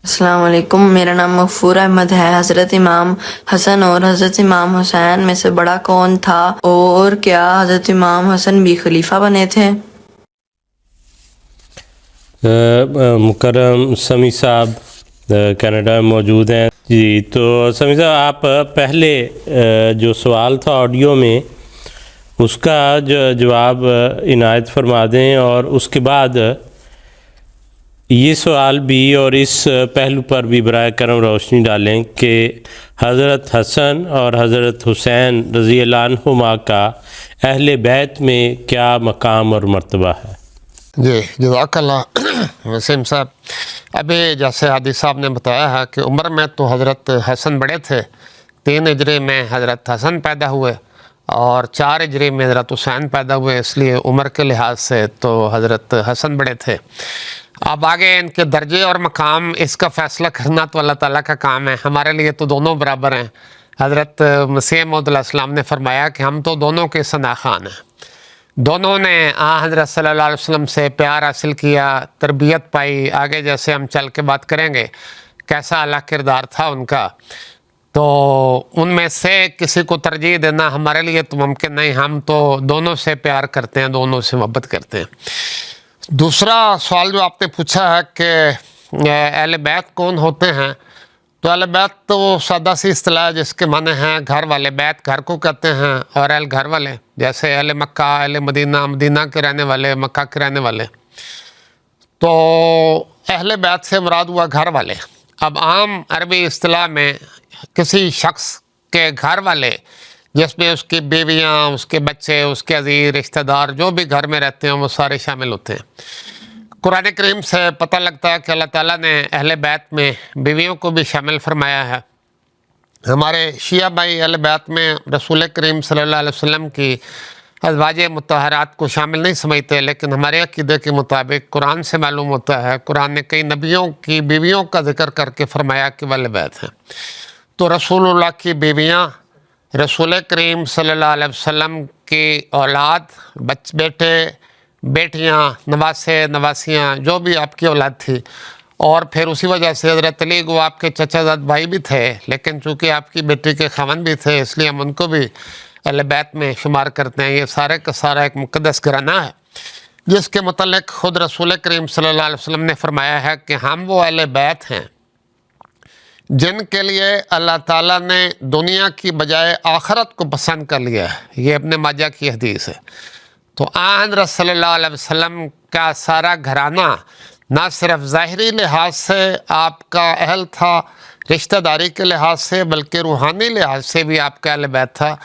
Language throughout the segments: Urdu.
السلام علیکم، میرا نام مغفور احمد ہے۔ حضرت امام حسن اور حضرت امام حسین میں سے بڑا کون تھا، اور کیا حضرت امام حسن بھی خلیفہ بنے تھے؟ مکرم سمیع صاحب کینیڈا میں موجود ہیں جی۔ تو سمیع صاحب، آپ پہلے جو سوال تھا آڈیو میں اس کا جواب عنایت فرما دیں، اور اس کے بعد یہ سوال بھی اور اس پہلو پر بھی براہ کرم روشنی ڈالیں کہ حضرت حسن اور حضرت حسین رضی اللہ عنہما کا اہل بیت میں کیا مقام اور مرتبہ ہے؟ جی، جزاک اللہ وسیم صاحب۔ ابھی جیسے عادی صاحب نے بتایا ہے کہ عمر میں تو حضرت حسن بڑے تھے، 3 ہجری میں حضرت حسن پیدا ہوئے اور 4 ہجری میں حضرت حسین پیدا ہوئے، اس لیے عمر کے لحاظ سے تو حضرت حسن بڑے تھے۔ اب آگے ان کے درجے اور مقام اس کا فیصلہ کرنا تو اللہ تعالیٰ کا کام ہے، ہمارے لیے تو دونوں برابر ہیں۔ حضرت مسیح موعود علیہ السلام نے فرمایا کہ ہم تو دونوں کے ثنا خوان ہیں، دونوں نے حضرت صلی اللہ علیہ وسلم سے پیار حاصل کیا، تربیت پائی۔ آگے جیسے ہم چل کے بات کریں گے کیسا اعلیٰ کردار تھا ان کا، تو ان میں سے کسی کو ترجیح دینا ہمارے لیے تو ممکن نہیں، ہم تو دونوں سے پیار کرتے ہیں، دونوں سے محبت کرتے ہیں۔ دوسرا سوال جو آپ نے پوچھا ہے کہ اہل بیت کون ہوتے ہیں، تو اہل بیت تو سادہ سی اصطلاح ہے جس کے معنی ہیں گھر والے۔ بیت گھر کو کہتے ہیں اور اہل گھر والے، جیسے اہل مکہ، اہل مدینہ، مدینہ کے رہنے والے، مکہ کے رہنے والے۔ تو اہل بیت سے مراد ہوا گھر والے۔ اب عام عربی اصطلاح میں کسی شخص کے گھر والے، جس میں اس کی بیویاں، اس کے بچے، اس کے عزیز رشتہ دار جو بھی گھر میں رہتے ہیں وہ سارے شامل ہوتے ہیں۔ قرآن کریم سے پتہ لگتا ہے کہ اللہ تعالیٰ نے اہل بیت میں بیویوں کو بھی شامل فرمایا ہے۔ ہمارے شیعہ بھائی اہل بیت میں رسول کریم صلی اللہ علیہ وسلم کی ازواج مطہرات کو شامل نہیں سمجھتے، لیکن ہمارے عقیدے کے مطابق قرآن سے معلوم ہوتا ہے، قرآن نے کئی نبیوں کی بیویوں کا ذکر کر کے فرمایا کہ وہ اہل بیت ہیں۔ تو رسول اللہ کی بیویاں، رسول کریم صلی اللہ علیہ وسلم کی اولاد، بیٹے، بیٹیاں، نواسے، نواسیاں، جو بھی آپ کی اولاد تھی، اور پھر اسی وجہ سے حضرت علی کو آپ کے چچا زاد بھائی بھی تھے، لیکن چونکہ آپ کی بیٹی کے خاوند بھی تھے اس لیے ہم ان کو بھی اہل بیت میں شمار کرتے ہیں۔ یہ سارے کا سارا ایک مقدس گھرانہ ہے جس کے متعلق خود رسول کریم صلی اللہ علیہ وسلم نے فرمایا ہے کہ ہم وہ اہل بیت ہیں جن کے لیے اللہ تعالیٰ نے دنیا کی بجائے آخرت کو پسند کر لیا ہے۔ یہ ابن ماجہ کی حدیث ہے۔ تو حضرت صلی اللہ علیہ وسلم کا سارا گھرانہ نہ صرف ظاہری لحاظ سے آپ کا اہل تھا، رشتہ داری کے لحاظ سے، بلکہ روحانی لحاظ سے بھی آپ کا اہل بیت تھا،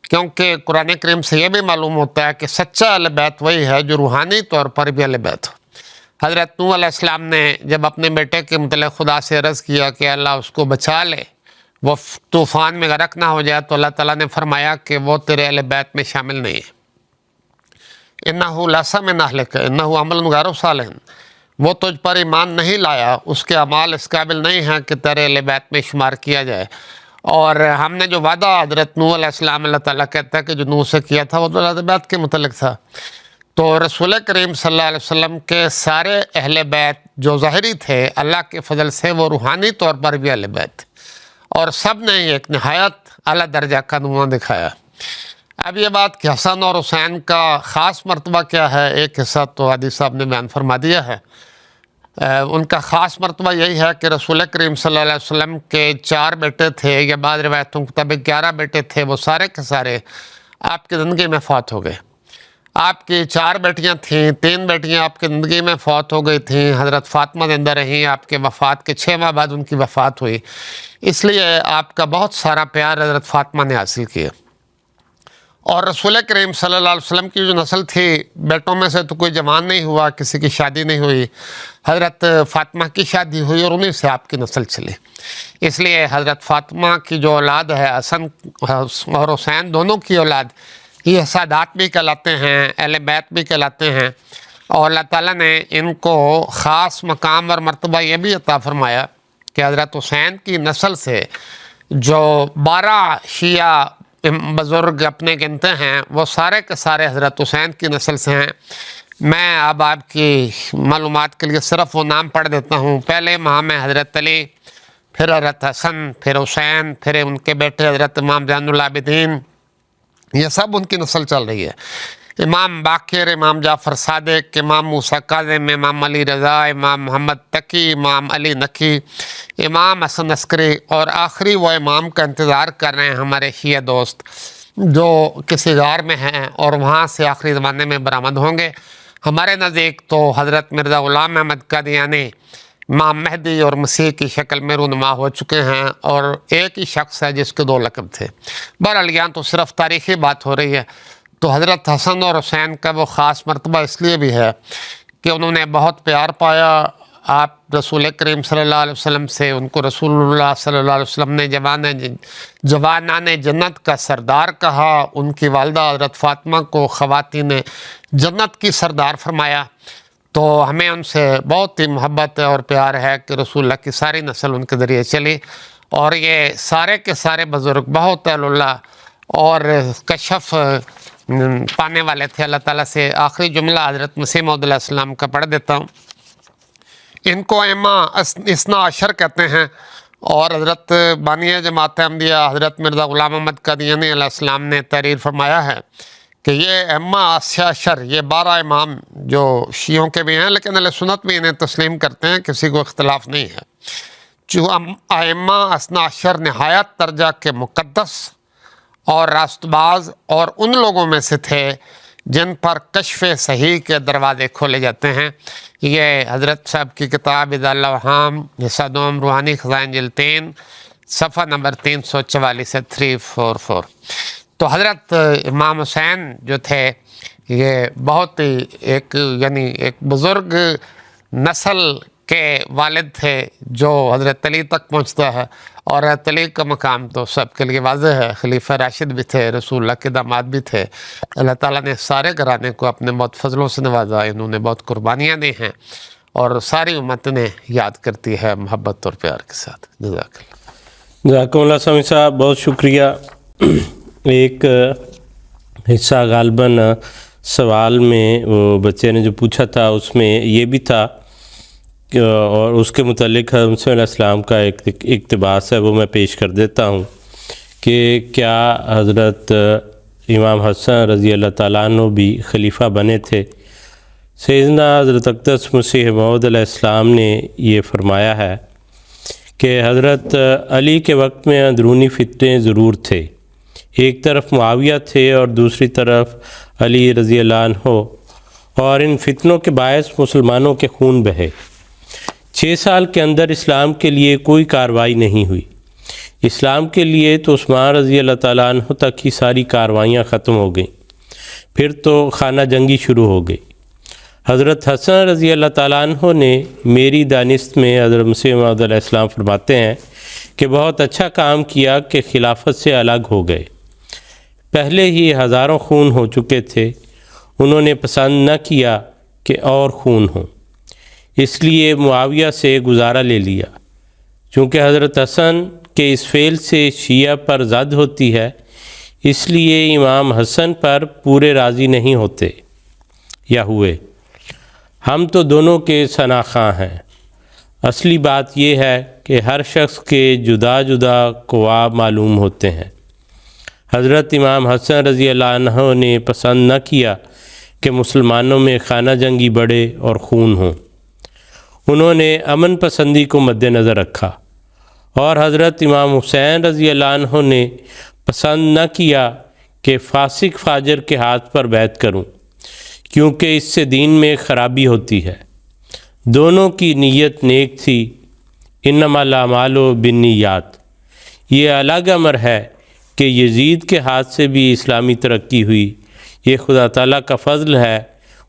کیونکہ قرآن کریم سے یہ بھی معلوم ہوتا ہے کہ سچا اہل بیت وہی ہے جو روحانی طور پر بھی اہل بیت ہو۔ حضرت نوح علیہ السلام نے جب اپنے بیٹے کے متعلق خدا سے عرض کیا کہ اللہ اس کو بچا لے، وہ طوفان میں غرق نہ ہو جائے، تو اللہ تعالیٰ نے فرمایا کہ وہ تیرے اہل بیت میں شامل نہیں ہے۔ انہو لیس من اہلک انہو عمل غیر صالح، وہ تجھ پر ایمان نہیں لایا، اس کے اعمال اس قابل نہیں ہیں کہ تیرے اہل بیت میں شمار کیا جائے۔ اور ہم نے جو وعدہ حضرت نوح علیہ السلام اللہ تعالیٰ کہتا ہے کہ جو نوح سے کیا تھا وہ تو اہل بیت کے متعلق تھا۔ تو رسول کریم صلی اللہ علیہ وسلم کے سارے اہل بیت جو ظاہری تھے، اللہ کے فضل سے وہ روحانی طور پر بھی اہل بیت تھے، اور سب نے ایک نہایت اعلیٰ درجہ کا نمونہ دکھایا۔ اب یہ بات کہ حسن اور حسین کا خاص مرتبہ کیا ہے، ایک حصہ تو عادی صاحب نے بیان فرما دیا ہے۔ ان کا خاص مرتبہ یہی ہے کہ رسول کریم صلی اللہ علیہ وسلم کے 4 بیٹے تھے، یا بعض روایتوں کے مطابق 11 بیٹے تھے، وہ سارے کے سارے آپ کی زندگی میں فوت ہو گئے۔ آپ کی 4 بیٹیاں تھیں، 3 بیٹیاں آپ کی زندگی میں فوت ہو گئی تھیں۔ حضرت فاطمہ زندہ رہیں، آپ کے وفات کے 6 ماہ بعد ان کی وفات ہوئی، اس لیے آپ کا بہت سارا پیار حضرت فاطمہ نے حاصل کیا۔ اور رسول کریم صلی اللہ علیہ وسلم کی جو نسل تھی، بیٹوں میں سے تو کوئی جوان نہیں ہوا، کسی کی شادی نہیں ہوئی، حضرت فاطمہ کی شادی ہوئی اور انہیں سے آپ کی نسل چلی۔ اس لیے حضرت فاطمہ کی جو اولاد ہے، حسن اور حسین دونوں کی اولاد، یہ سادات بھی کہلاتے ہیں، اہل بیت بھی کہلاتے ہیں، اور اللہ تعالیٰ نے ان کو خاص مقام اور مرتبہ یہ بھی عطا فرمایا کہ حضرت حسین کی نسل سے جو 12 شیعہ بزرگ اپنے گنتے ہیں، وہ سارے کے سارے حضرت حسین کی نسل سے ہیں۔ میں اب آپ کی معلومات کے لیے صرف وہ نام پڑھ دیتا ہوں۔ پہلے امام ہیں حضرت علی، پھر حضرت حسن، پھر حسین، پھر ان کے بیٹے حضرت امام زین العابدین، یہ سب ان کی نسل چل رہی ہے۔ امام باقر، امام جعفر صادق، امام موسیٰ کاظم، امام علی رضا، امام محمد تقی، امام علی نقی، امام حسن عسکری، اور آخری وہ امام کا انتظار کر رہے ہیں ہمارے شیعہ دوست جو کسی غار میں ہیں اور وہاں سے آخری زمانے میں برآمد ہوں گے۔ ہمارے نزدیک تو حضرت مرزا غلام احمد قادیانی امام مہدی اور مسیح کی شکل میں رونما ہو چکے ہیں، اور ایک ہی شخص ہے جس کے 2 لقب تھے۔ بہرحال یہاں تو صرف تاریخی بات ہو رہی ہے۔ تو حضرت حسن اور حسین کا وہ خاص مرتبہ اس لیے بھی ہے کہ انہوں نے بہت پیار پایا آپ رسول کریم صلی اللہ علیہ وسلم سے۔ ان کو رسول اللہ صلی اللہ علیہ وسلم نے جوانان جنت کا سردار کہا، ان کی والدہ حضرت فاطمہ کو خواتین جنت کی سردار فرمایا۔ تو ہمیں ان سے بہت ہی محبت اور پیار ہے کہ رسول اللہ کی ساری نسل ان کے ذریعے چلی، اور یہ سارے کے سارے بزرگ بہت اہل اللہ اور کشف پانے والے تھے اللہ تعالیٰ سے۔ آخری جملہ حضرت مسیح موعود علیہ السلام کا پڑھ دیتا ہوں۔ ان کو ائمہ اثنا عشر کہتے ہیں، اور حضرت بانی جماعت احمدیہ حضرت مرزا غلام احمد قادیانی علیہ السلام نے تحریر فرمایا ہے کہ یہ ائمہ عشر، یہ 12 امام جو شیعوں کے بھی ہیں لیکن اہل سنت بھی انہیں تسلیم کرتے ہیں، کسی کو اختلاف نہیں ہے۔ جو ائمہ اثنا عشر نہایت درجہ کے مقدس اور راست باز اور ان لوگوں میں سے تھے جن پر کشف صحیح کے دروازے کھولے جاتے ہیں۔ یہ حضرت صاحب کی کتاب اذا الاوہام حصہ دوم روحانی خزائن جلد 3 صفحہ نمبر 344 سے 344۔ تو حضرت امام حسین جو تھے یہ بہت ہی ایک بزرگ نسل کے والد تھے جو حضرت علی تک پہنچتا ہے، اور حضرت علی کا مقام تو سب کے لیے واضح ہے۔ خلیفہ راشد بھی تھے، رسول اللہ کے داماد بھی تھے۔ اللہ تعالیٰ نے سارے گھرانے کو اپنے بہت فضلوں سے نوازا، انہوں نے بہت قربانیاں دی ہیں، اور ساری امت نے یاد کرتی ہے محبت اور پیار کے ساتھ۔ جزاک اللہ۔ جزاکم اللہ سامی صاحب، بہت شکریہ۔ ایک حصہ غالباً سوال میں وہ بچے نے جو پوچھا تھا اس میں یہ بھی تھا، اور اس کے متعلق حضرت مسیح علیہ السلام کا ایک اقتباس ہے، وہ میں پیش کر دیتا ہوں کہ کیا حضرت امام حسن رضی اللہ تعالیٰ عنہ بھی خلیفہ بنے تھے؟ سیدنا حضرت اقدس مسیح موعود علیہ السلام نے یہ فرمایا ہے کہ حضرت علی کے وقت میں اندرونی فتنے ضرور تھے، ایک طرف معاویہ تھے اور دوسری طرف علی رضی اللہ عنہ، اور ان فتنوں کے باعث مسلمانوں کے خون بہے۔ 6 سال کے اندر اسلام کے لیے کوئی کارروائی نہیں ہوئی۔ اسلام کے لیے تو عثمان رضی اللہ تعالیٰ عنہ تک ہی ساری کارروائیاں ختم ہو گئیں، پھر تو خانہ جنگی شروع ہو گئی۔ حضرت حسن رضی اللہ تعالیٰ عنہ نے میری دانست میں حضرت مسیح موعود علیہ السلام فرماتے ہیں کہ بہت اچھا کام کیا کہ خلافت سے الگ ہو گئے، پہلے ہی ہزاروں خون ہو چکے تھے، انہوں نے پسند نہ کیا کہ اور خون ہوں، اس لیے معاویہ سے گزارا لے لیا۔ چونکہ حضرت حسن کے اس فعل سے شیعہ پر زد ہوتی ہے، اس لیے امام حسن پر پورے راضی نہیں ہوتے یا ہوئے۔ ہم تو دونوں کے ثناخواں ہیں۔ اصلی بات یہ ہے کہ ہر شخص کے جدا جدا قوا معلوم ہوتے ہیں۔ حضرت امام حسن رضی اللہ عنہ نے پسند نہ کیا کہ مسلمانوں میں خانہ جنگی بڑھے اور خون ہوں، انہوں نے امن پسندی کو مد نظر رکھا، اور حضرت امام حسین رضی اللہ عنہ نے پسند نہ کیا کہ فاسق فاجر کے ہاتھ پر بیعت کروں، کیونکہ اس سے دین میں خرابی ہوتی ہے۔ دونوں کی نیت نیک تھی، انما الاعمال بالنیات۔ یہ الگ امر ہے کہ یزید کے ہاتھ سے بھی اسلامی ترقی ہوئی، یہ خدا تعالیٰ کا فضل ہے،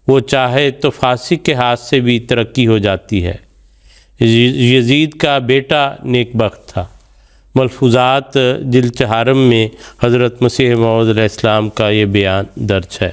وہ چاہے تو فاسق کے ہاتھ سے بھی ترقی ہو جاتی ہے۔ یزید کا بیٹا نیک بخت تھا۔ ملفوظات جلد 4 میں حضرت مسیح موعود علیہ السلام کا یہ بیان درج ہے۔